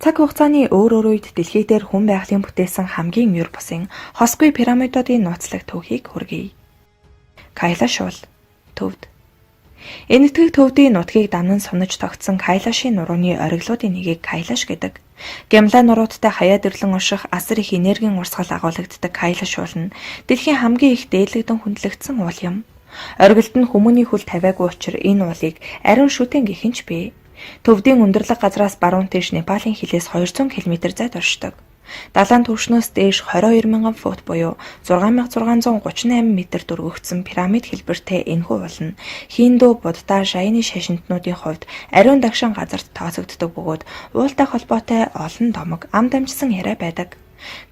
Цаг хугацааны өөр үед дэлхий дээр хүн байгалийн бүтээсэн хамгийн ер бусын хосгүй пирамидуудын нууцлаг түүхийг хүргэе. Кайлаш уул төвд. Энэтхэг төвдийн нутгийг дамнан сунаж тогтсон Кайлашийн нурууны ориглуудын нэгийг Кайлаш гэдэг. Гямлаа нурууттай хаяад ирлэн унших асар их энергийн урсгал агуулгаддаг Кайлаш уул нь дэлхийн хамгийн их дээдлэгдэн хүндлэгдсэн уул юм. Оргилд нь хүмүүний хүл тавиагүй учраас энэ уулыг ариун шүтэн гихэнч бий. Төвдийн өндөрлөг газраас баруун тийш Непалийн хилээс 200 км зайд оршдог. Далайн түвшнөөс дээш 22,000 фут буюу 6638 м дөрвөгдсөн пирамид хэлбэртэй энэхүү уул нь Хинду, Будда, Жайны шашинтнуудын хувьд ариун дагшин газарт тооцогддог бөгөөд уултай холбоотой олон домог ам дамжсан яриа байдаг.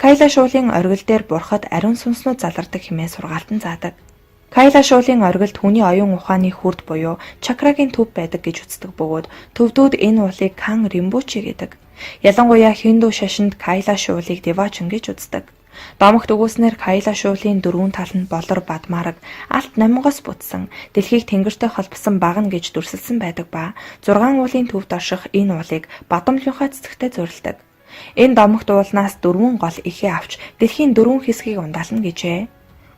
Кайлаш уулын оргил дээр бурхад ариун сүнснүүд залардаг хэмээн сургаалтан заадаг. Кайлаш уулын оргилд хүний оюун ухааны хүрд буюу чакрагийн төв байдаг гэж үздэг бөгөөд төвдүүд энэ уулыг Кан Римбучи гэдэг. Ялангуяа Хинду шашинд Кайлаш уулыг Девачин гэж үздэг. Домогт өгүүлснээр Кайлаш уулын дөрвөн тал нь болор бадмараг алт намгоос бүтсэн дэлхийг тэнгэртэй холбосон багна гэж дүрсэлсэн байдаг ба 6 уулын төвд орших энэ уулыг Бадамлынхаа цэцэгтэй зорилдог. Энэ домогт уулнаас 4 гол ихээ авч дэлхийн 4 хэсгийг ундаална гэжээ.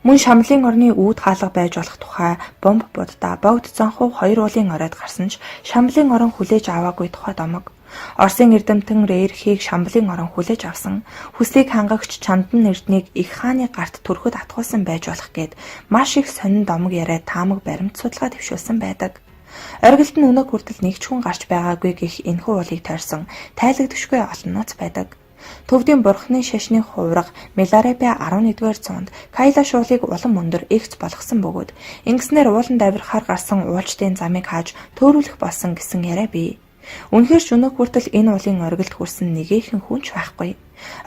Мөн Шамлын орны үүд хаалга байж болох тухай бомб Будда богд зонхуу 2 уулын оройд гарсан ч Шамлын орон хүлээж аваагүй тухай домог. Оросын эрдэмтэн Рейрхийг Шамлын орон хүлээж авсан. Хүслийг хангагч Чандан эрднийг их хааны гарт төрөхөд атгуулсан байж болох гэд маш их сонин домог яриад таамаг баримт судалгаа төвшүүлсэн байдаг. Оргилд нь өнөө хүртэл нэг ч хүн гарч байгаагүй гэх энэхүү уулыг тойрсон тайлагдшгүй олон нууц байдаг. Төвдийн бурхны шашны хувраг Меларепе 11-р зуунд Кайлаш уулыг улам өндөр эгц болгосон бөгөөд ингэснээр ууланд авирахаар гарсан уулчдын замыг хааж төөрүүлэх болсон гэсэн яриа бий. Үнэхээр ч өнөө хүртэл энэ уулын оргилд хүрсэн нэгэн хүн ч байхгүй.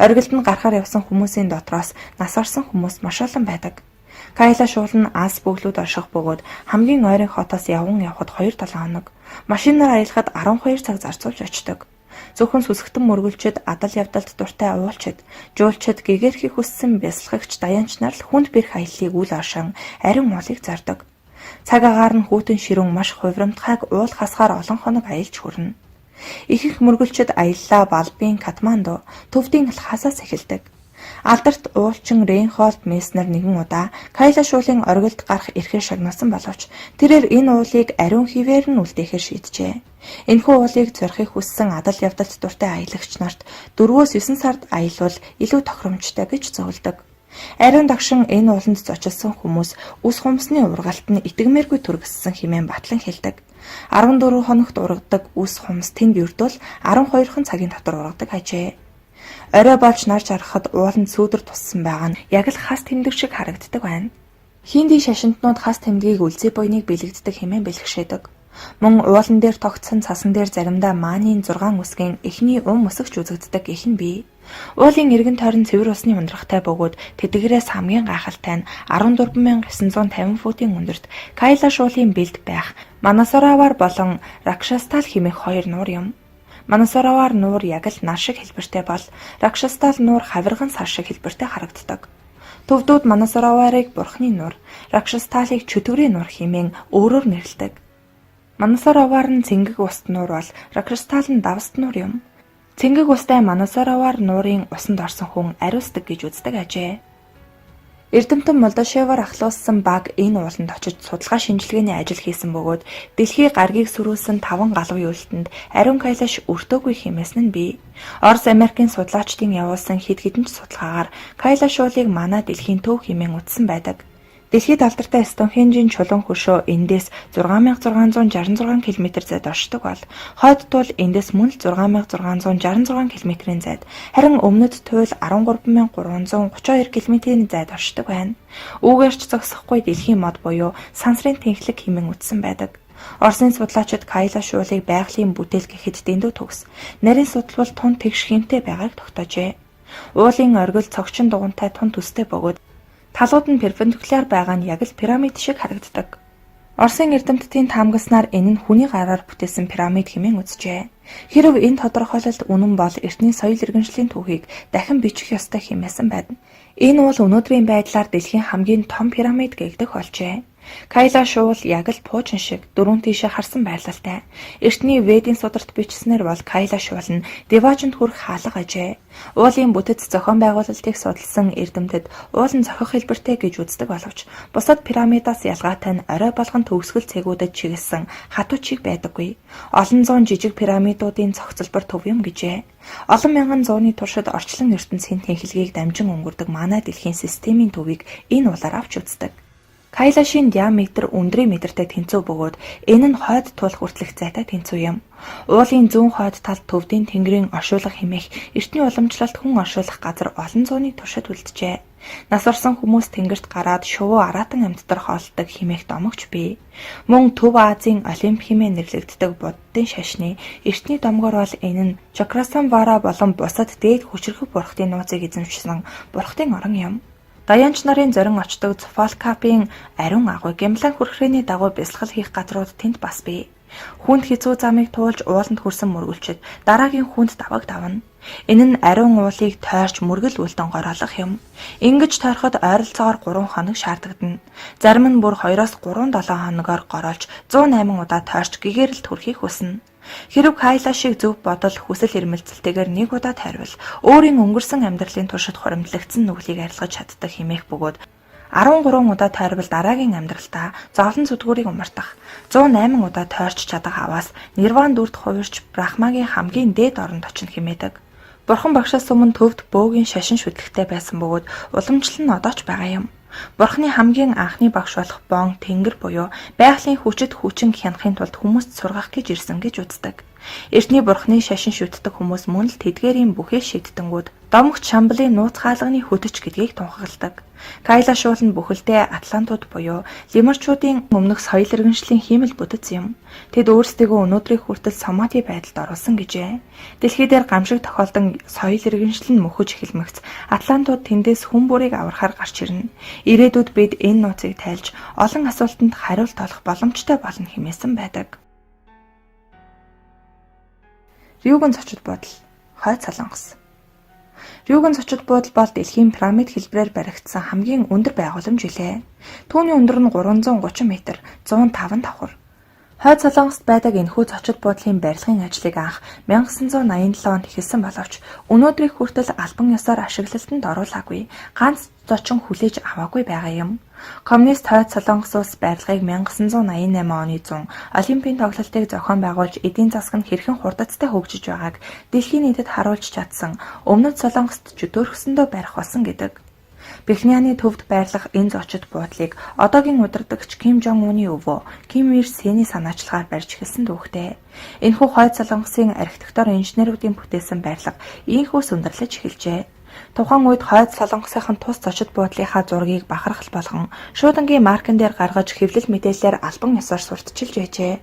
Оргилд нь гарахаар явсан хүмүүсийн дотроос нас орсон хүмүүс маш олон байдаг. Кайлаш уул нь Аз бөглүүд орших бөгөөд хамгийн ойрын хотоос явган явхад 2-7 хоног, машинаар аялахад 12 цаг зарцуулж очдог. Зөвхөн сүсгтэн мөргөлчд, адал явдалд дуртай уулчид, жуулчид, гэгэрхий хүссэн бясалгагч даянч нар л хүнд бэрх аяллыг үл оршин ариун уулыг зардаг. Цаг агаар нь хүүтэн ширүүн маш хувирамтгайг уул хасгаар олон хоног аялж хүрнэ. Их мөргөлчд аяллаа Балбын Катманду төвдийн алхаасаас эхэлдэг. Алдарт уулчин Рейнхолд Месснер нэгэн удаа Кайлаш уулын оргилд гарах эрхээр шагнасан боловч тэрээр энэ уулыг ариун хിവэр нь үлдээхээр шийджээ. Энэхүү уулыг зорихыг хүссэн адал явдалт дуртай аялагч нарт 4-9 сард аялвал илүү тохиромжтой гэж зөвлөдөг. Ариун дагшин энэ ууланд зочилсон хүмүүс ус хумсны ургалт нь итгэмээргүй түргэссэн хэмээн батлан хэлдэг. 14 хоногт ургадаг ус хумс тэнд өрдөл 12хан цагийн дотор ургадаг ажээ. Орой болж нарж харахад ууланд сүүдэр туссан байгаа нь яг л хас тэмдэг шиг харагддаг байна. Хинди шашинтнууд хас тэмдгийг үлзий буйныг бэлэгддэг хэмээн бэлгшээдэг. Мөн уулан дээр тогтсон цасан дээр заримдаа маанийн 6 үсгийн эхний өсөгч үзэгддэг гэх нь бий. Уулын эргэн тойрон цэвэр усны ундрахтай бөгөөд тэдгээрээс хамгийн гайхалтай нь 14950 футын өндөрт Кайлаш уулын бэлд байх Манасаравар болон Ракшастал хэмээх 2 нуур юм. Манасаравар нуур яг л нар шиг хэлбэртэй бол Ракшастал нуур хавирган сар шиг хэлбэртэй харагддаг. Төвдүүд Манасараварыг бурхны нуур, Ракшасталыг чөтгөрийн нуур хэмээн өөрөөр нэрлэдэг. Манасаравар нь цэнгэг уст нуур бол Ракшастал нь давст нуур юм. Цэнгэг устай Манасаравар нуурын усанд орсон хүн ариусдаг гэж үздэг ажээ. Эрдэмтэн Молдошевор ахлуулсан баг энэ ууланд очиж судалгаа шинжилгээний ажил хийсэн бөгөөд дэлхий гаргийг сөрүүлсэн 5 галавын үйлдэнд ариун Кайлаш өртөөгүй хэмээсэн нь бий. Орос Америкийн судлаачдын явуулсан хэд хэдэн ч судалгаагаар Кайлаш уулыг манай дэлхийн төв хэмээн үзсэн байдаг. Дэлхийд алдартай Стоунхенжийн чулуун хөшөө эндээс 6666 км зайд оршдог бол хойд туул эндээс мөн л 6666 км-ийн зайд харин өмнөд туул 13332 км-ийн зайд оршдог байна. Үүгээр ч зогсохгүй дэлхийн мод буюу сансрын тэнхлэг хэмээн үзсэн байдаг. Оросын судлаачид Кайлаш уулыг байгалийн бүтээл гэхэд дэндүү төгс, нарийн судлал тун тэгш хэмтэй байгааг тогтоожээ. Уулын оргил цогчин дугуйтай тун төстэй бөгөөд талууд нь перпендикуляр байгаа нь яг л пирамид шиг харагддаг. Оросын эрдэмтдийн таамагласнаар энэ нь хүний гараар бүтээсэн пирамид хэмээн үзжээ. Хэрв энэ тодорхойлолт үнэн бол эртний соёл иргэншлийн түүхийг дахин бичих ёстой хэмээсэн байна. Энэ бол өнөөдрийн байдлаар дэлхийн хамгийн том пирамид гэгдэх болжээ. Кайла шуул яг л пуужин шиг дөрвөн тийшээ харсан байлалтай. Эртний Ведийн сударт бичснээр бол Кайла шуул нь Деважинд хүрэх хаалга ажээ. Уулын бүтэц зохион байгуулалтыг судалсан эрдэмтэд уул нь зохих хэлбэртэй гэж үздэг боловч бусад пирамидаас ялгаатай нь орой болгон төгсгөл цэгүүдэд чиглэсэн хатуу чиг байдаггүй. Олон зуун жижиг пирамидуудын цогцлбор төв юм гэжээ. Олон мянган зууны туршид орчлон ертөнцийн тэнхилгийг дамжин өнгөрдөг манай дэлхийн системийн төвийг энэ уулаар авч үздэг. Кайлашийн диаметр өндрийн метртэй тэнцүү бөгөөд энэ нь хойд тулах хүртэлх зайтай тэнцүү юм. Уулын зүүн хойд талд төвдийн тэнгэрийн оршуулга хэмээх эртний уламжлалт хүн оршуулах газар олон зууны туршид үлджээ. Нас орсон хүмүүс тэнгэрт гараад шувуу аратан амьтдар хоолдог хэмээх домогч бий. Мөн Төв Азийн Олимп хэмээн нэрлэгддэг буддын шашны эртний домгоор бол энэ нь Чакрасамвара болон бусад дээд хүчрхэг бурхтын нууцыг эзэмшсэн бурхтын орон юм. Даянч нарын зорин очдог Цофалкапын ариун агуй гямлан хүрхрээний дагуу бясалгал хийх газрууд тэнд бас бий. Хүнд хэцүү замыг туулж ууланд хүрсэн мөргөлчд дараагийн хүнд даваг давна. Энэ нь ариун уулыг тойрч мөргөл үлдэн гороолох юм. Ингэж тойроход ойролцоогоор 3 хоног шаардагдана. Зарим нь бүр 2-3-7 хоногоор гороолж 108 удаа тойрч гэгэрэл төрхийг хүснэ. Хэрв Кайла шиг зөв бодол хүсэл эрмэлзэлтэйгээр нэг удаа тайрвал өөрийн өнгөрсөн амьдралын туршид хуримтлагдсан нүглийг арилгаж чаддаг хэмээх бөгөөд 13 удаа тайрвал дараагийн амьдралтаа зовлон зүдгүүрийг умартах, 108 удаа тойрч чадах аваас нирван дүрд хувирч Брахмагийн хамгийн дээд оронд очно хэмээдэг. Бурхан багшаас өмнө төвд бөөгийн шашин шүтлэгтэй байсан бөгөөд уламжлал нь одоо ч байгаа юм. Бурханы хамгийн анхны багш болох Бон Тэнгэр буюу байгалийн хүчит хүчин хянахын тулд хүмүүст сургах гэж ирсэн гэж үздэг. Эртний бурханы шашин шүтдэг хүмүүс мөн л тэдгээрийн бүхэл шийдтэнгүүд домогч Шамбалын нууц хаалганы хөтөч гэдгийг тунхагладаг. Кайла шуул нь бүхэлдээ Атлантууд буюу Лемурчуудын өмнөх соёл иргэншлийн хиймэл бүтэц юм. Тэд өөрсдийгөө өнөөдрийн хүртэл самати байдалд оруулсан гэжээ. Дэлхий дээр гамшиг тохиолдон соёл иргэншил нь мөхөж эхэлмэгц Атлантууд тэндээс хүн бүрийг аврахаар гарч ирнэ. Ирээдүйд бид энэ нууцыг тайлж олон асуултанд хариулт олох боломжтой болно хэмээсэн байдаг. Рюгэн зочид бодол, хойд Солонгос. Рюгэн зочид буудал бол дэлхийн пирамид хэлбэрээр баригдсан хамгийн өндөр байгууламж илээ. Түүний өндөр нь 330 м, 105 давхар. Хойд Солонгост байдаг энэхүү зочид буудлын барилгын ажлыг анх 1987 онд эхэлсэн боловч өнөөдрийг хүртэл албан ёсоор ашиглалтанд оруулаагүй, ганц зочин хүлээж аваагүй байгаа юм. Коммунист Хойд Солонгос улс барилгыг 1988 оны 100 Олимпийн тоглолтыг зохион байгуулж эдийн засаг нь хэрхэн хурдацтай хөгжиж байгааг дэлхийн нийтэд харуулж чадсан Өмнөд Солонгост чөтөөрхсөндөө барих болсон гэдэг. Бэхнианы төвд байрлах энэ зочид буудлыг одоогийн удирдагч Ким Жон Уны өвөө Ким Ир Сэний санаачлагаар барьж эхэлсэн дүүхтэй. Энэхүү Хойд Солонгосын архитектор инженеруудын бүтээсэн барилга ийхүү сөндөрлөж эхэлжээ. Тухайн үед Хойд Солонгосынхан тус зочид буудлынхаа зургийг бахархал болгон шуудангийн маркан дээр гаргаж хэвлэл мэдээлэлээр албан ёсоор сурталчилж байжээ.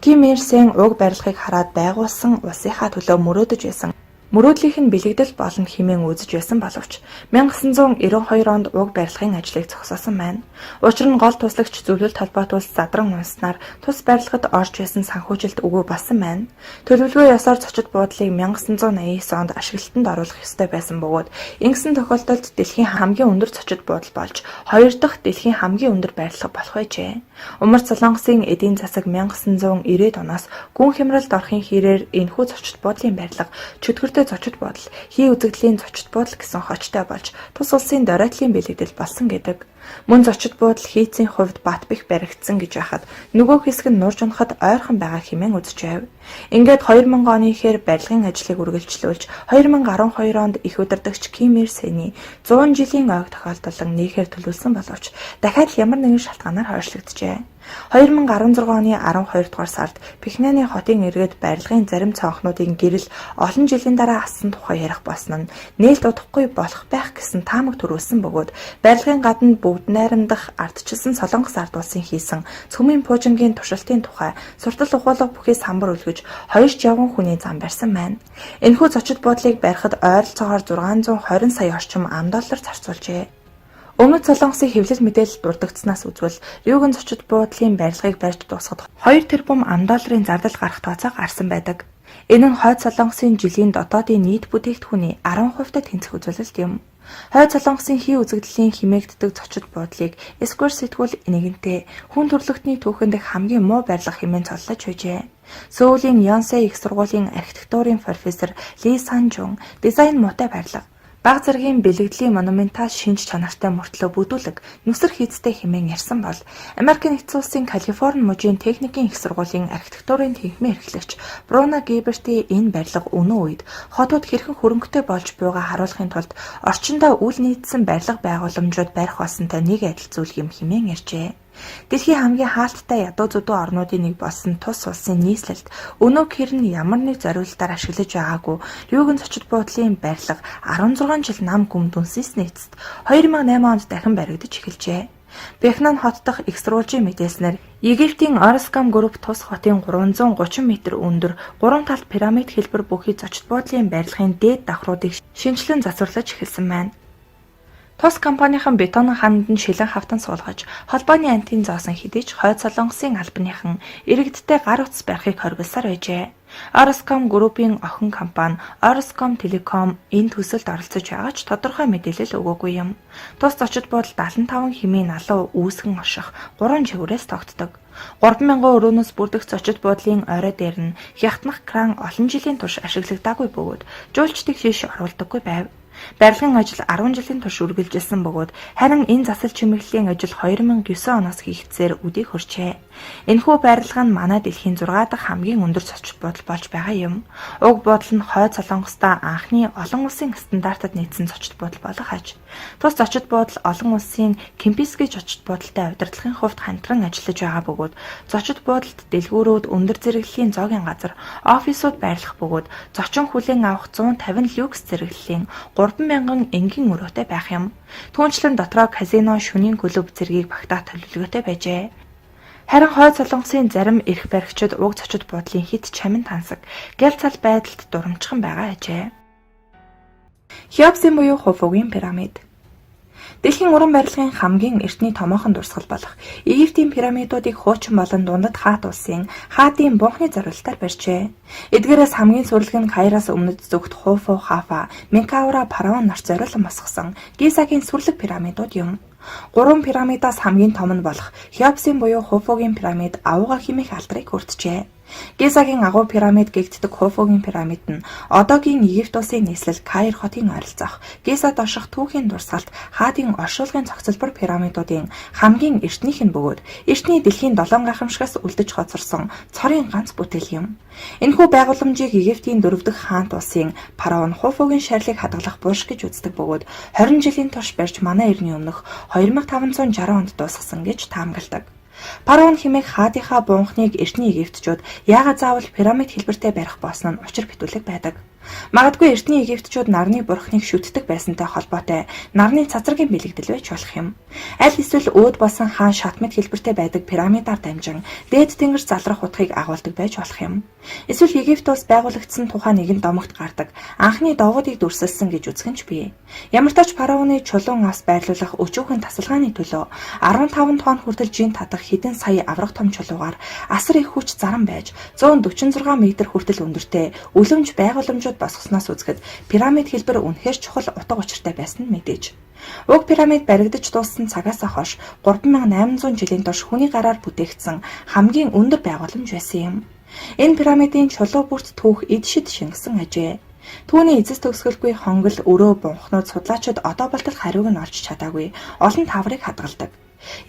Ким Ир Сэн уг барилгыг хараад байгуулсан улсынхаа төлөө мөрөөдөж байсан. Мөрөөдлийнх нь бэлэгдэл болно хэмээн үзэж байсан боловч 1992 онд уг барилгын ажлыг зогсоосон байна. Учир нь гол туслагч зөвлөлт холбоот улс задран унснаар тус барилгад орж байсан санхүүжилт үгүй болсон байна. Төлөвлөгөө ёсоор зочид буудлыг 1989 онд ашиглалтанд оруулах ёстой байсан бөгөөд ингэсэн тохиолдолд дэлхийн хамгийн өндөр зочид буудал болж 2 дахь дэлхийн хамгийн өндөр барилга болох байжээ. Умар Солонгосын эдийн засаг 1990-ад оноос гүн хямралд орохын хэрээр энэхүү зочид буудлын барилга чөтгөртэй зочид буудал, хий үзэгдлийн зочид буудал гэсэн хочтой болж тус улсын доройтлын бэлэгдэл болсон гэдэг. Мөн зочид буудал хийцийн хувьд бат бэх баригдсан гэж байхад нөгөө хэсэг нь нурж унахад ойрхон байгаа хэмээн үзэж байв. Ингээд 2000 оны ихэр барилгын ажлыг үргэлжлүүлж 2012 онд их удирдагч Ким Ир Сэний 100 жилийн ойг тохиолдолон нээхээр төлөвлөсөн боловч дахиад ямар нэгэн шалтгаанаар хойшлогджээ. 2016 оны 12 дугаар сард Пхеньяны хотын иргэд барилгын зарим цонхнуудын гэрэл олон жилийн дараа ассан тухай ярих болсон нь нээлт удахгүй болох байх гэсэн таамаг төрүүлсэн бөгөөд барилгын гадна бүгд найрамдах ардчилсан Солонгос ард улсын хийсэн цөмийн пуужингийн туршилтын тухай суртал ухуулга бүхий самбар үлгэж 2 явган хүний зам барьсан байна. Энэхүү зочид буудлыг барихад ойролцоогоор 620 сая орчим $. Зарцуулжээ. Өмнөд Солонгосын хэвлэл мэдээлэл дурддагцснаас үзвэл Рюгэн зочид буудлын барилгыг барьж дуусгад $2 тэрбум зардал гарах тооцоо гарсан байдаг. Энэ нь Хойд Солонгосын жилийн дотоодын нийт бүтээгдэхүүний 10% тэнцэх үзүүлэлт юм. Хойд Солонгосын хий үзэгдлийн химээгддэг зочид буудлыг Esquire сэтгүүл нэгэнтээ хүн төрөлхтний түүхэнд хамгийн муу барилга хэмээн цоллож байжээ. Сөүлийн Yonsei их сургуулийн архитектурын профессор Ли Санжун дизайн муутай барилга, бага зэргийн бэлэгдлийн монументал шинж чанартай мөртлөө бүдүүлэг, нүсэр хийцтэй хэмээн ярьсан бол Америкийн нэгдсэн улсын Калифорни мужийн техникийн их сургуулийн архитектурын тэнхимээ эрхлэгч Бруно Гиберти энэ барилга өнөө үед хотууд хэрхэн хөрөнгөтэй болж буйгаа харуулахын тулд орчиндөө үл нийцсэн барилга байгууламжууд барих болсонтой нэг адил зүйл юм хэмээн ярьжээ. Дэлхийн хамгийн хаалттай ядуу зүдүү орнуудын нэг болсон тус улсын нийслэлд өнөө хэр нь ямар нэг зориулалтаар ашиглаж байгаагүй Рюген зочид буудлын барилга 16 жил нам гүм дүнсийсний эцэст 2008 онд дахин баригдаж эхэлжээ. Бехнан хот дахь их сурвалжийн мэдээлснээр Египтийн Орскам групп тус хотын 330 м өндөр 3 талт пирамид хэлбэр бүхий зочид буудлын барилгын дээд давхруудыг шинжилэн засварлаж эхэлсэн байна. Тус компанийн бетонын ханад нь шилэн хавтан суулгаж, холбооны антин зоосон хэдий ч Хойд Солонгосын албаныхан иргэдтэй гар утас барихыг хоригдсаар байжээ. Орском группийн охин компани Орском Телеком энэ төсөлд оролцож байгаа ч тодорхой мэдээлэл өгөөгүй юм. Тус зочид буудал 75 хэмээн алуу үүсгэн орших 3 чигүүрээс тогтдог. 3,000 өрөөнөөс бүрдэх зочид буудлын орой дээр нь хятадх кран олон жилийн турш ашиглагдаагүй бөгөөд жуулчдыг шиш оруулдаггүй байв. Барилгын ажил 10 жилийн турш үргэлжилсэн бөгөөд харин энэ засал чимэглэлийн ажил 2009 оноос хийгдсээр үдийг хүрчээ. Энэхүү барилга нь манай дэлхийн 6 дахь хамгийн өндөр зочид буудал болж байгаа юм. Уг буудал нь Хойд Солонгостой анхны олон улсын стандартад нийцсэн зочид буудал болох аж. Тус зочид буудал олон улсын Кемпински зочид буудалтай удирдлагын хувьд хамтран ажиллаж байгаа бөгөөд зочид буудалд дэлгүүрүүд, өндөр зэрэглэлийн зоогийн газар, офисууд байрлах бөгөөд зочин хүлээн авах 150 люкс зэрэглэлийн 3,000 энгийн өрөөтэй байх юм. Түүнчлэн дотроо казино, шөнийн клуб зэргийг багтаах төлөвлөгөөтэй байжээ. Харин Хойд Солонгосын зарим эрх баригчид уг зочид буудлын хит чамин тансаг, гяль цал байдалд дурамчхан байгаа ажээ. Хеопсын буюу Хуфугийн пирамид. Дэлхийн уран барилгын хамгийн эртний томоохон дурсгал болох Египтийн пирамидуудыг хуучин болон дундад хаат улсын хаадын бунхны зориулалтаар барьжээ. Эдгээрээс хамгийн сүрлэг нь Кайроос өмнөд зүгт Хуфу, Хафа, Менкаура фараон нарт зориулан босгосон Гизагийн сүрлэг пирамидууд юм. 3 пирамидаас хамгийн том нь болох Хеопсын буюу Хуфугийн пирамид авууга хэмээх алдрыг хүртжээ. Гизагийн агуу пирамид гэгддэг Хуфугийн пирамид нь одоогийн Египт улсын нийслэл Каир хотын ойролцоох Гизад орших түүхийн дурсгалт хаадын оршуулгын цогцлбор пирамидуудын хамгийн эртнийх нь бөгөөд эртний дэлхийн 7 гайхамшигаас үлдэж хоцорсон цорын ганц бүтээл юм. Энэхүү байгууламжийг Египтийн 4 дахь хаант улсын фараон Хуфугийн шарилыг хадгалах булш гэж үздэг бөгөөд 20 жилийн турш барьж манай эртний өмнөх 2560 онд дуусгасан гэж таамагладаг. Фараон хэмээх хаадынхаа бунхныг эртний египтчууд яагаад заавал пирамид хэлбэртэй барих болсон нь учир битүүлэг байдаг. Магадгүй эртний египтчууд нарны бурхныг шүтдэг байсантай холбоотой нарны цацрагийн бэлэгдэл байж болох юм. Аль эсвэл өөд болсон хаан шатмид хэлбэртэй байдаг пирамидаар дамжин дээд тэнгэр залрах утгыг агуулдаг байж болох юм. Эсвэл Египт улс байгуулагдсан тухайн нэгэн домогт гардаг анхны довоодыг дүрсэлсэн гэж үзэх нь ч бий. Ямар ч тач фараоны чулуун ас байрлуулах өчүүхэн тасалгааны төлөө 15 тонн хүртэл жин татах хэдэн сая аврах том чулуугаар асар их хүч заран байж 146 м хүртэл өндөртэй үлэмж байгууламжууд босгосноос үзэхэд пирамид хэлбэр үнэхээр чухал утга учиртай байсан нь мэдээж. Уг пирамид баригдаж дууссан цагаас хойш 3800 жилийн турш хүний гараар бүтээгдсэн хамгийн өндөр байгууламж байсан юм. Энэ пирамидын чулуу бүрт түүх эд шид шингэсэн ажээ. Түүний эцэс төгсгөлгүй хонгол, өрөө, бунхнууд судлаачид одоо болтол хариуг нь олж чадаагүй олон таврыг хадгалдаг.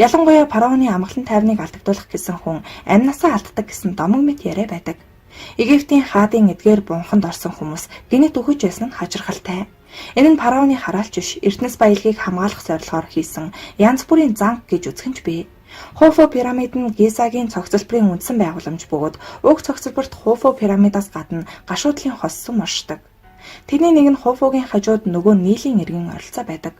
Ялангуяа фараоны амгалан тайвныг алдагдуулах гэсэн хүн амнасаа алддаг гэсэн домог мэт яриа байдаг. Египтийн хаадын эдгээр бунханд орсон хүмүүс гинэт өгөж байсан нь хачирхалтай. Энэ нь фараоны хараалч биш, эртнэс баялагийг хамгаалах зорилгоор хийсэн янз бүрийн занг гэж үзэх нь бий. Хуфу пирамид нь Гизагийн цогцлборын үндсэн байгууламж бөгөөд уг цогцлборт Хуфу пирамидаас гадна гашуудлын хос сүм оршдог. Тэрний нэг нь Хуфугийн хажууд нөгөө нийлийн иргэн ойролцоо байдаг.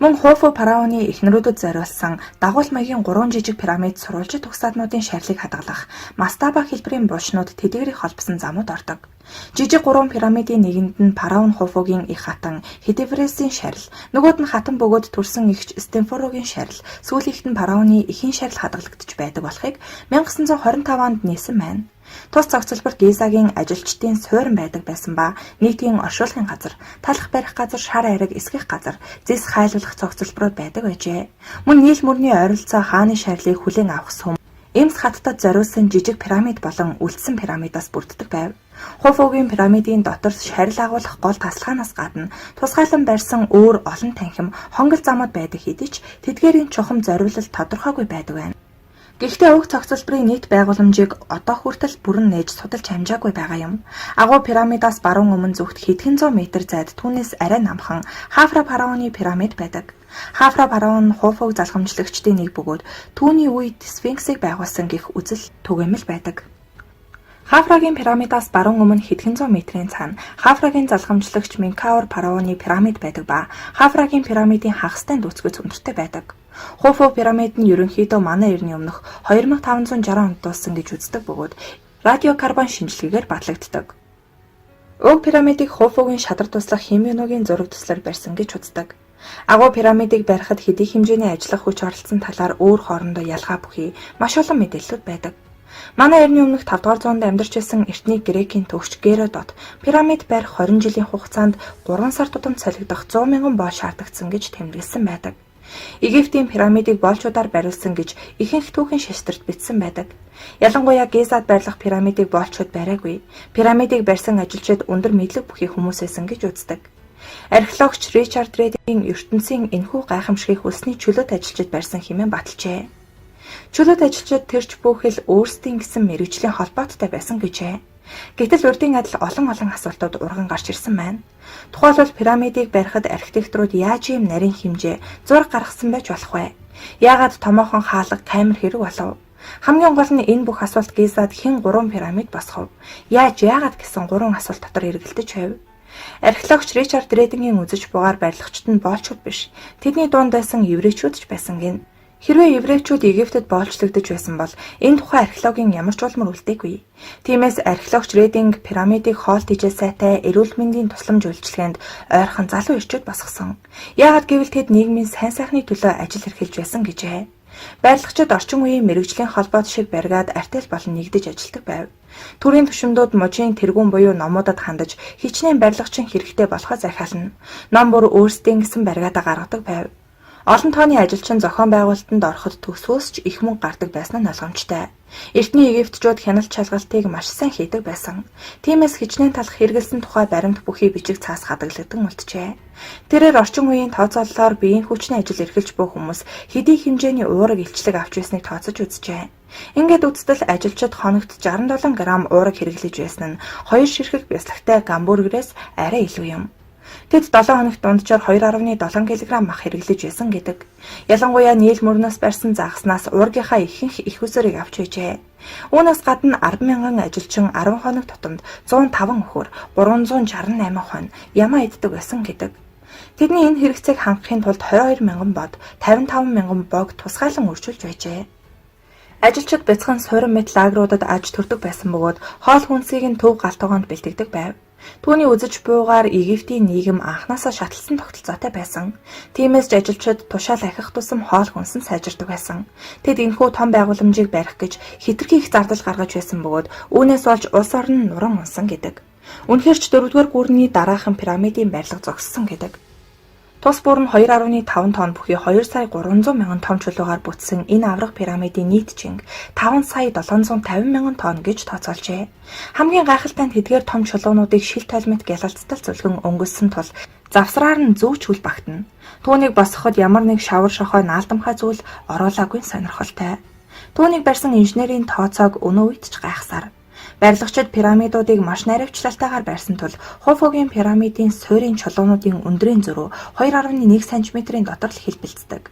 Мөн Хуфу фараоны эхнэрүүдэд зориулсан дагуул маягийн 3 жижиг пирамид сурвалжит тугсаатнуудын шарилыг хадгалах мастаба хэлбэрийн булшнууд тэдгэрийг холбосон замууд ордог. Жижиг 3 пирамидын нэгэнд нь фараон Хуфугийн их хатан Хетепресийн шарил, нөгөөд нь хатан бөгөөд төрсэн эгч Стенфорогийн шарил, сүүлийнх нь фараоны эхийн шарил хадгалагдж байдаг болохыг 1925 онд нээсэн байна. Тус цогцлборт Гизагийн ажилчдын суурин байдаг байсан ба нийтийн оршуулгын газар, талах барих газар, шар айраг эсгэх газар, зис хайлуулах цогцлборууд байдаг байжээ. Мөн нийл мөрний ойролцоо хааны шарлыг хүлээн авах сүм Эмс хаттад зориулсан жижиг пирамид болон үлдсэн пирамидаас бүрддэг байв. Хуфугийн пирамидын дотор шарил агуулах гол тасалгаанаас гадна тусгайлан барьсан өөр олон танхим хонгол замууд байдаг хэдий ч тэдгээрийн чухам зориулалт тодорхойгүй байдаг байна. Гэхдээ уг цогцлборын нийт байгууламжийг одоо хүртэл бүрэн нээж судалж хамжаагүй байгаа юм. Агуу пирамидаас баруун өмнө зүгт хэдхэн зуун метр зайд түүнээс арай намхан Хафра фараоны пирамид байдаг. Хафра фараон Хуфуг залхамжлагчдын нэг бөгөөд түүний үед Сфинксийг байгуулсан гэх үзэл түгээмэл байдаг. Хафрагийн пирамидаас баруун өмнө хэдхэн зуун метрийн цаана Хафрагийн залхамжлагч Менкаур фараоны пирамид байдаг ба Хафрагийн пирамидын хагастай дүүцгээс өндөртэй байдаг. Хуфу пирамид нь ерөнхийдөө манай эртний өмнөх 2560 онд дууссан гэж үздэг бөгөөд радиокарбон шинжилгээгээр батлагддаг. Уг пирамидыг Хуфугийн шадар туслах Химеоногийн зураг туслаар барьсан гэж үздэг. Агуу пирамидыг барихад хэдий хэмжээний ажиллах хүч оролцсон талаар өөр хоорондоо ялгаа бүхий маш олон мэдээллүүд байдаг. Манай эртний өмнөх 5 дугаар зуунд амьдарч байсан эртний Грекийн төгсч Геродот пирамид барих 20 жилийн хугацаанд 3 сар тутамд солигдох 100 мянган боол шаардагдсан гэж тэмдэглэсэн байдаг. Египтийн пирамидыг боолчуудаар бариулсан гэж ихэнх түүхийн шаштрт бичсэн байдаг. Ялангуяа Гизад барилах пирамидыг боолчууд бариагүй. Пирамидыг барьсан ажилчид өндөр мэдлэг бүхий хүмүүс байсан гэж үздэг. Археологч Ричард Редийн ертөнцийн энэхүү гайхамшигыг хүлсний чөлөөт ажилчид барьсан хэмээн баталжээ. Чөлөөт ажилчид тэрч бүхэл өөрсдийн гэсэн мэргэжлийн холбоотой байсан гэжээ. Гэтэл урдын адил олон асуултууд урган гарч ирсэн байна. Тухайлбал пирамидыг барихад архитекторууд яаж ийм нарийн хэмжээ зураг гаргасан байж болох вэ? Яагаад томоохон хаалга камер хэрэг болов? Хамгийн гол нь энэ бүх асуулт Гизад хэн 3 пирамид босгов? Яагаад гэсэн 3 асуулт дотор эргэлдэж байв? Археологч Ричард Редингийн үзэж бугаар барилгачид нь боолчууд биш. Тэдний дунд байсан еврейчүүд ч байсан гин. Хэрвээ еврейчүүд Египтэд боолчлогдож байсан бол энэ тухай археологийн ямар ч улмар үлдээгүй. Тиймээс археологч Рединг пирамидыг хоол тэжээ сайтай эрүүл мэндийн тусламж үйлчилгээнд ойрхон залуу эрчүүд босгосон. Яагаад гэвэл тэд нийгмийн сайн сайхны төлөө ажил эрхэлж байсан гэжээ. Барилгачид орчин үеийн мэргэжлийн холбоот шиг баригад артель болон нэгдэж ажилладаг байв. Төрийн түвшиндүүд мужийн тэргүүн буюу номуудад хандаж хичнээн барилгачин хэрэгтэй болохоо захиална. Ном бүр өөрсдийн гэсэн баригаадаа гаргадаг байв. Олон тооны ажилчин зохион байгуулалтанд ороход төсвөөс ч их мөнгө гардаг байсан нь ойлгомжтой. Эртний египтчууд хяналт шалгалтыг маш сайн хийдэг байсан. Тиймээс хичнээн талах хэрэгэлсэн тухай баримт бүхий бичиг цаас хадгалагдсан үлджээ. Тэрээр орчин үеийн тооцооллоор биеийн хүчний ажил эрхэлж буй хүмүүс хэдий хэмжээний уураг илчлэг авч байсныг тооцож үзжээ. Ингээд үзтэл ажилчид хоногт 67 грамм уураг хэрэглэж байсан нь 2 ширхэг бяцлагтай гамбургерээс арай илүү юм. Тэд 7 хоногт дунджаар 2.7 кг мах хэрэглэж байсан гэдэг. Ялангуяа нийл мөрнөөс барьсан загаснаас уургийнхаа ихэнх их усрыг авч байжээ. Үүнээс гадна 10,000 ажилчин 10 хоног тутамд 105 өхөр 368 хон ямаа иддэг байсан гэдэг. Тэдний энэ хэрэгцээг хангахын тулд 22,000 бод, 55,000 бог тусгайлан үржүүлж байжээ. Ажилчид бяцхан суурин мэт лагеруудад аж төрдөг байсан бөгөөд хоол хүнсийг нь төв галтгоонд бэлтгэдэг байв. Түүний үзэж буйгаар Египтийн нийгэм анхнаасаа шатлсан тогтолцоотой байсан. Тиймээс ч ажилчид тушаал ахих тусам хоол хүнс нь сайжирдаг байсан. Тэд энэхүү том байгууламжийг барих гэж хэтэрхий их зардал гаргаж байсан бөгөөд үүнээс болж улс орн нь нуран унсан гэдэг. Үнэхээр ч 4-р гүрний дараахан пирамидын барилга зогссон гэдэг. Тус бүр нь 2.5 тонн бүхий 2 сая 300 мянган том чулуугаар бүтсэн энэ аврах пирамидын нийт чинг 5 сая 750 мянган тонн гэж тооцоолжээ. Хамгийн гайхалтай нь тэдгээр том чулуунуудыг шил толмит гялалцтай зөвлгөн өнгөссөн тул завсраар нь зүүч хүл багтана. Түүнийг босгоход ямар нэг шавар шохой наалдамхай зүйл оруулаагүй сонирхолтой. Түүнийг барьсан инженерийн тооцоог өнөө үед ч гайхсаар. Барилгачид пирамидуудыг маш наривчлалтайгаар барьсан тул Хуфугийн пирамидын суурийн чулуунуудын өндрийн зөрүү 2.1 см-ийн дотор л хэлбэлцдэг.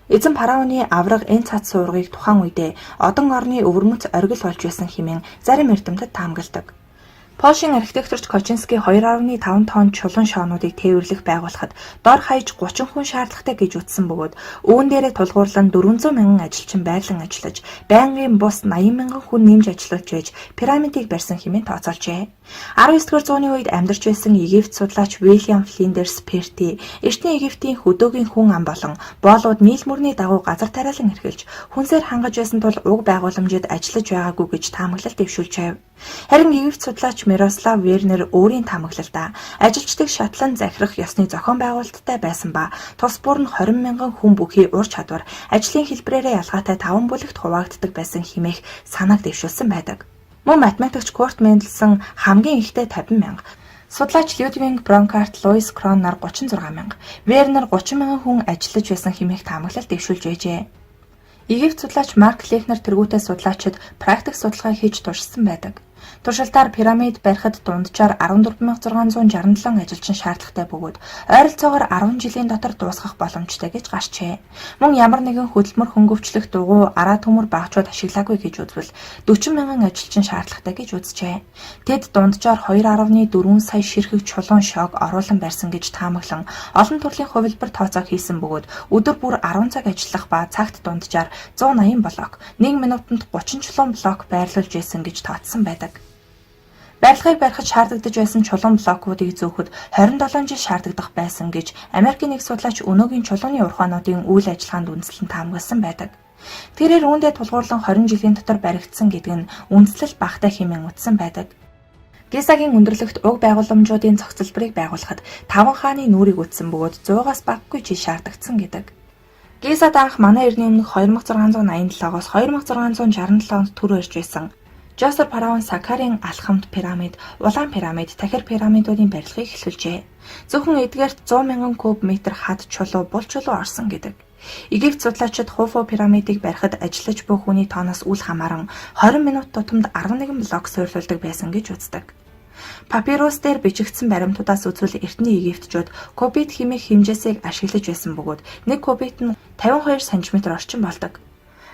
Эзэн фараоны авраг энэ цац суургийг тухайн үедээ одон орны өвөрмөц оргил болж байсан хэмээн зарим эрдэмтэд таамагладаг. Польшийн архитекторч Кочинский 2.5 тонн чулуун шоонуудыг тээвэрлэх байгууллагад дор хаяж 30 хүн шаардлагатай гэж утсан бөгөөд үүн дээрээ тулгуурлан 400 мянган ажилчин байрлан ажиллаж, байнгын бус 80 мянган хүн нэмж ажиллаж байж пирамидыг барьсан хэмээн тооцоолжээ. 19-р зууны үед амьдарч байсан Египт судлаач Вильям Флиндерс Перти эртний Египтийн хөдөөгийн хүн ам болон боолууд нийл мөрний дагуу газар тариалан эрхэлж, хүнсээр хангаж байсан тул уг байгууламжид ажиллаж байгаагүй гэж таамаглалт дэвшүүлжээ. Харин Египт судлаач Мирослав Вернер өөрийн таамаглалдаа ажилчдыг шатлан захирах ёсны зохион байгуулалттай байсан ба тус бүр нь 20 мянган хүн бүхий ур чадвар ажлын хэлбэрээрээ ялгаатай 5 бүлэгт хуваагддаг байсан хэмээх санааг дэвшүүлсэн байдаг. Мөн математикч Курт Менделсон хамгийн ихтэй 50 мянга, судлаач Людвиг Бронкарт, Луис Крон нар 36 мянга, Вернер 30 мянган хүн ажиллаж байсан хэмээх таамаглалт дэвшүүлж байжээ. Египт судлаач Марк Лехнер тэргүүтээ судлаачид практик судалгаа хийж туршсан байдаг. Туршилтаар пирамид барихад дунджаар 14667 ажилчин шаардлагатай бөгөөд ойролцоогоор 10 жилийн дотор дуусгах боломжтой гэж гарчээ. Мөн ямар нэгэн хөдөлмөр хөнгөвчлөх дугуй араа төмөр багчууд ашиглаагүй гэж үзвэл 40 мянган ажилчин шаардлагатай гэж үзжээ. Тэд дунджаар 2.4 сая ширхэг чулуун шоог оруулан барьсан гэж таамаглан олон төрлийн хувилбар тооцоо хийсэн бөгөөд өдөр бүр 10 цаг ажиллах ба цагт дунджаар 180 блок, 1 минутанд 30 чулуун блок байрлуулж байсан гэж тооцсон байдаг. Барилгыг барихад шаардагдаж байсан чулуун блокуудыг зөөхөд 27 жил шаардагдах байсан гэж Америкийн нэг судлаач өнөөгийн чулууны урхаануудын үйл ажиллагаанд үндэслэн таамагласан байдаг. Тэрээр үүндээ тулгуурлан 20 жилийн дотор баригдсан гэдэг нь үндэслэл багтай хэмээн утсан байдаг. Гизагийн өндөрлөгт уг байгууламжуудын цогцлборыг байгуулахад 5 хааны нүрийг үтсэн бөгөөд 100-аас багагүй жил шаардагдсан гэдэг. Гизад анх манай эртний өмнөх 2687-оос 2667 онд төр барьж байсан Жосер фараон Сакарын алхамт пирамид, улаан пирамид, тахир пирамидуудын барилгыг эхлүүлжээ. Зөвхөн эдгээрт 100 мянган куб метр хад чулуу, бул чулуу орсон гэдэг. Египт судлаачид Хуфу пирамидыг барихад ажиллаж буй хүний тооноос үл хамааран 20 минут тутамд 11 блок суйрлуулдаг байсан гэж үздэг. Папирус дээр бичигдсэн баримтуудаас үзвэл эртний египтчууд кубит хэмээх хэмжээсийг ашиглаж байсан бөгөөд 1 кубит нь 52 см орчим болдог.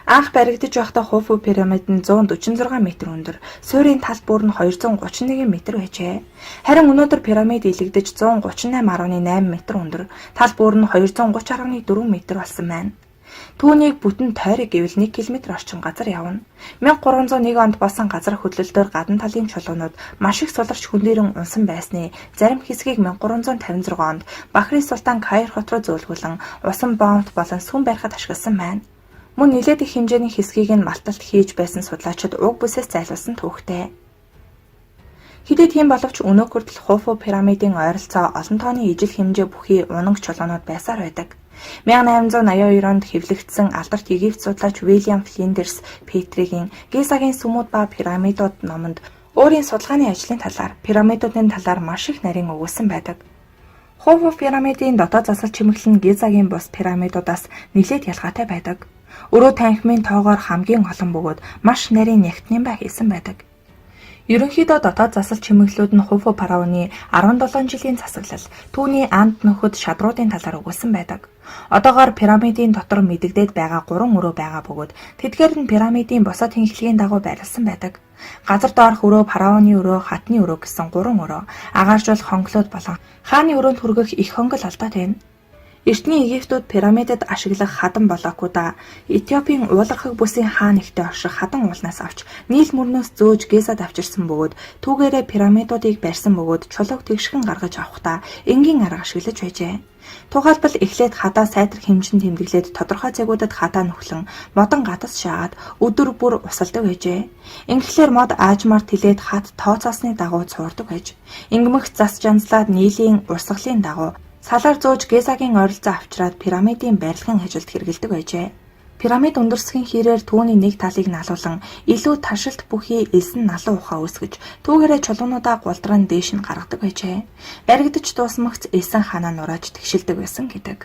Анх баригдаж байхдаа Хуфу пирамид нь 146 м өндөр, суурийн тал бүр нь 231 м байжээ. Харин өнөөдөр пирамид илэгдэж 138.8 м өндөр, тал бүр нь 230.4 м болсон байна. Түүнийг бүтэн тойрог гэвэл 1 км орчим газар явна. 1301 онд болсон газар хөдлөлтөөр гадна талын чулуунууд маш их суларч хүндэрэн унсан байсны зарим хэсгийг 1356 онд Бахри Султан Каир хот руу зөөлгүүлэн усан бомбт болон сүм барихад ашигласан байна. Мөн нэлээд их хэмжээний хэсгийг нь малталт хийж байсан судлаачид уг бүсээс зайлуулсан түүхтэй. Хэдий тийм боловч өнөө хүртэл Хуфу пирамидын ойролцоо олон тооны ижил хэмжээ бүхий унаг чулуунууд байсаар байдаг. 1882 онд хэвлэгдсэн алдарт Египт судлаач Вильям Флиндерс Петригийн Гизагийн сүмүүд ба пирамидууд номонд өөрийн судалгааны ажлын талаар, пирамидуудын талаар маш их нарийн өгүүлсэн байдаг. Хуфу пирамидын дотоод засал чимэглэл нь Гизагийн бус пирамидуудаас нэлээд ялгаатай байдаг. Өрөө танхимын тоогоор хамгийн олон бөгөөд маш нарийн нягтны бай хийсэн байдаг. Ерөнхийдөө дотоод засал чимэглэлүүд нь Хуфу фараоны 17 жилийн засаглал, түүний анд нөхөд шадруудын талаар өгүүлсэн байдаг. Одоогоор пирамидын дотор мэдэгдээд байгаа 3 өрөө байгаа бөгөөд тэдгээр нь пирамидын бусад хинхлэгийн дагуу байрласан байдаг. Газар доорх өрөө, фараоны өрөө, хатны өрөө гэсэн 3 өрөө, агааржуулах хонглоод болон хааны өрөөнд хүргэх их хонгол алдаад байна. Эртний Египтүүд пирамидад ашиглах хадан блокуудаа Этиопийн уулархаг бүсийн хаан ихтэй орших хадан уулнаас авч нийл мөрнөөс зөөж Гизад авчирсан бөгөөд түүгээрээ пирамидуудыг барьсан бөгөөд чулууг тэгшхэн гаргаж авахдаа энгийн арга ашиглаж байжээ. Тухайлбал эхлээд хадаа сайтар хэмжин тэмдэглээд тодорхой цагуудад хадаа нөхлөн модон гатас шаагаад өдөр бүр усалдаг байжээ. Ингэхлээр мод аажмаар тэлээд хат тооцоосны дагуу цуурдаг байж. Ингэмэх зас жанслаад нийлийн урсгалын дагуу салаар зөөж Гизагийн ойролцоо авчираад пирамидын барилгын ажилд хэрэгэлдэг байжээ. Пирамид өндөрсгийн хэрээр түүний нэг талыг налуулан илүү таршилт бүхий элсэн налуу ухаа үүсгэж түүгээрээ чулуунуудаа гулдран дээш нь гаргадаг байжээ. Баригдаж дуусмагц элсэн ханаа нурааж тэгшилдэг байсан гэдэг.